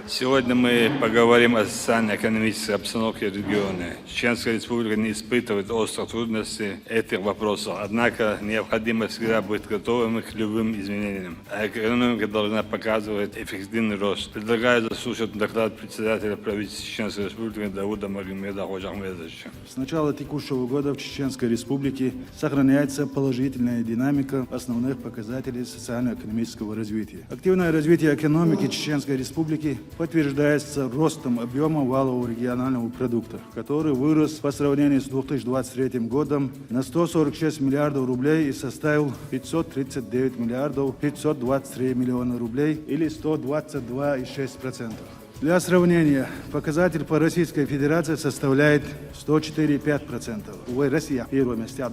Сегодня мы поговорим о социально-экономической обстановке в регионе. Чеченская республика не испытывает острых трудностей этих вопросов, однако необходимо всегда быть готовым к любым изменениям. А экономика должна показывать эффективный рост. Предлагаю заслушать доклад председателя правительства Чеченской республики Дауда Магомеда Ходжахмедовича. С начала текущего года в Чеченской республике сохраняется положительная динамика основных показателей социально-экономического развития. Активное развитие экономики Чеченской республики подтверждается ростом объема валового регионального продукта, который вырос по сравнению с 2023 годом на 146 миллиардов рублей и составил 539 миллиардов 523 миллиона рублей или 122,6%. Для сравнения, показатель по Российской Федерации составляет 104,5%. Увы, Россия первое место.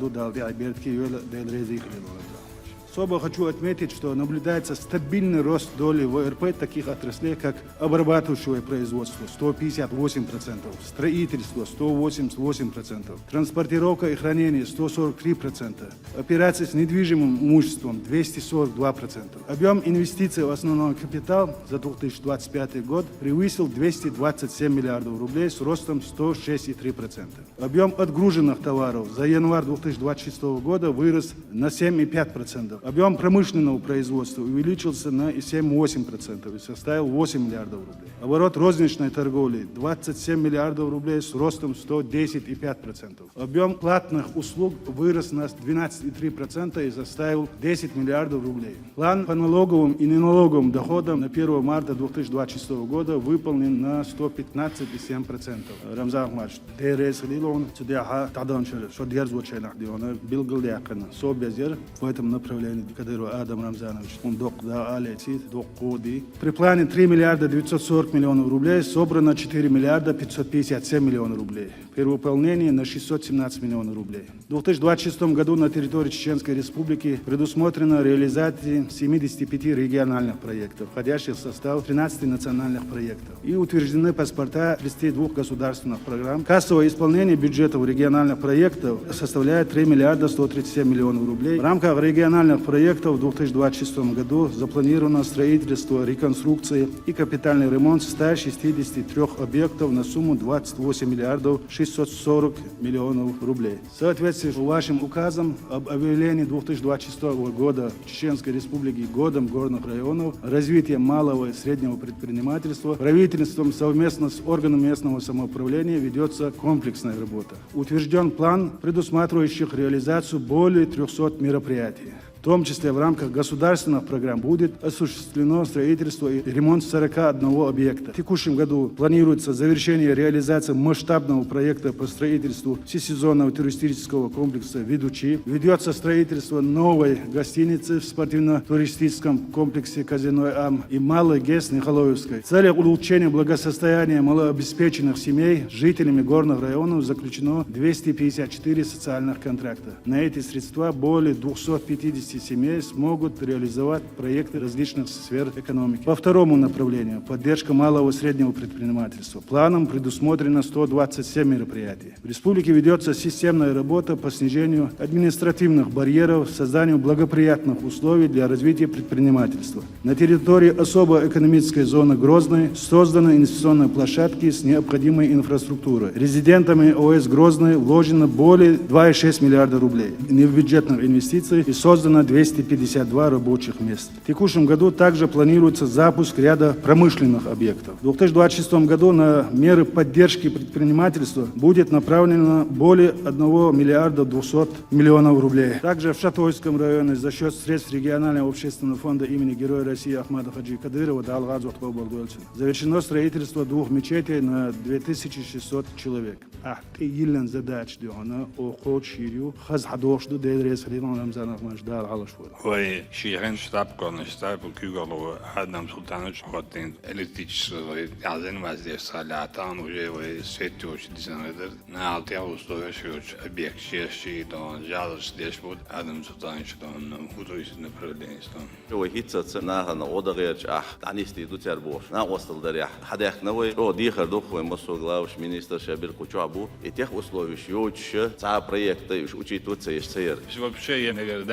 Особо хочу отметить, что наблюдается стабильный рост доли ВРП таких отраслей, как обрабатывающее производство 158%, строительство 188%, транспортировка и хранение 143%, операции с недвижимым имуществом 242%. Объем инвестиций в основной капитал за 2025 год превысил 227 миллиардов рублей с ростом 106,3%. Объем отгруженных товаров за январь 2026 года вырос на 7,5%. Объем промышленного производства увеличился на 7,8% и составил 8 миллиардов рублей. Оборот розничной торговли 27 миллиардов рублей с ростом 110,5%. Объем платных услуг вырос на 12,3% и составил 10 миллиардов рублей. План по налоговым и неналоговым доходам на 1 марта 2026 года выполнен на 115,7%. Рамзан Ахмадович, в этом направлении Кадыру Адам Рамзанович. При плане 3 миллиарда 940 миллионов рублей собрано 4 миллиарда 557 миллионов рублей. При выполнении на 617 миллионов рублей. В 2026 году на территории Чеченской Республики предусмотрена реализация 75 региональных проектов, входящих в состав 13 национальных проектов. И утверждены паспорта 32 государственных программ. Кассовое исполнение бюджетов региональных проектов составляет 3 миллиарда 137 миллионов рублей. В рамках региональных проектов в 2026 году запланировано строительство, реконструкция и капитальный ремонт 163 объектов на сумму 28 миллиардов 640 миллионов рублей. В соответствии с вашим указом об объявлении 2026 года Чеченской Республики годом горных районов, развития малого и среднего предпринимательства, правительством совместно с органом местного самоуправления ведется комплексная работа. Утвержден план, предусматривающий реализацию более 300 мероприятий. В том числе в рамках государственных программ будет осуществлено строительство и ремонт 41 объекта. В текущем году планируется завершение реализации масштабного проекта по строительству всесезонного туристического комплекса «Ведучи». Ведется строительство новой гостиницы в спортивно-туристическом комплексе «Казино Ам» и малой ГЭС Николаевской. В целях улучшения благосостояния малообеспеченных семей жителями горных районов заключено 254 социальных контракта. На эти средства более 250 семей смогут реализовать проекты различных сфер экономики. По второму направлению – поддержка малого и среднего предпринимательства. Планом предусмотрено 127 мероприятий. В республике ведется системная работа по снижению административных барьеров, созданию благоприятных условий для развития предпринимательства. На территории особо экономической зоны Грозной созданы инвестиционные площадки с необходимой инфраструктурой. Резидентами ОС Грозной вложено более 2,6 миллиарда рублей небюджетных инвестиций и создано 252 рабочих мест. В текущем году также планируется запуск ряда промышленных объектов. В 2026 году на меры поддержки предпринимательства будет направлено более 1 миллиарда 200 миллионов рублей. Также в Шатойском районе за счет средств регионального общественного фонда имени Героя России Ахмада Хаджи Кадырова завершено строительство 2 мечетей на 2600 человек. Ой, Шихан штаб штаб Кюгалова Адам Султанович Хотин электрический газен воздействие салатан уже светоч дизайнер на алтяу условия объект шесть тон жалость здесь вот Адам Султанович тон художественное направление тон. Ой, хитца на одагерч танисти дуцербош на остал даря хадах новый дихар духой масоглавш министр Шабир Кучабу этих условий еще ца проекты учитываться есть цер. Вообще я наверное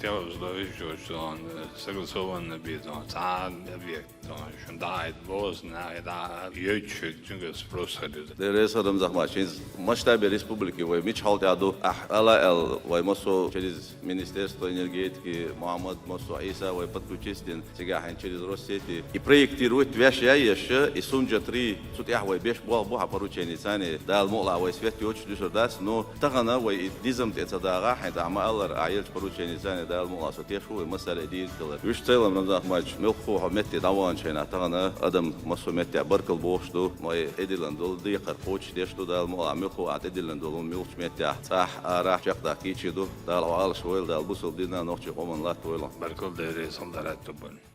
хотелось довести, что он согласованно без объект, что да, это возна, это ючу, чего спросили. Дерес Адам Захмат, через масштабе республики, вы мечтал яду, АЛАЛ, вы мосо через Министерство энергетики, Мухаммад Мосо Иса, вы подключистин, сега через Россети, и проектирует вещи еще, и сумджа 3, тут я вы беш буха поручение сани, дал мола вы свет ючу дюшердас, но тагана вы дизм это дага, это амалар, аил поручение сани, дал мола сотешу, и масале дин килер. Виш целом Адам Захмат, мелху хаметти даван шейна, тагана Адам Мосо метти баркал бошту, мой Эдилан дол ديقر قوتش ديش تو دال مو عميخو عتدلن دول ميوش متى صح راح جقدا كيتشي دو دال عال شويل دال بوسل دينا نوتشي قومن لا تويلا بركل ديري صندرات تبن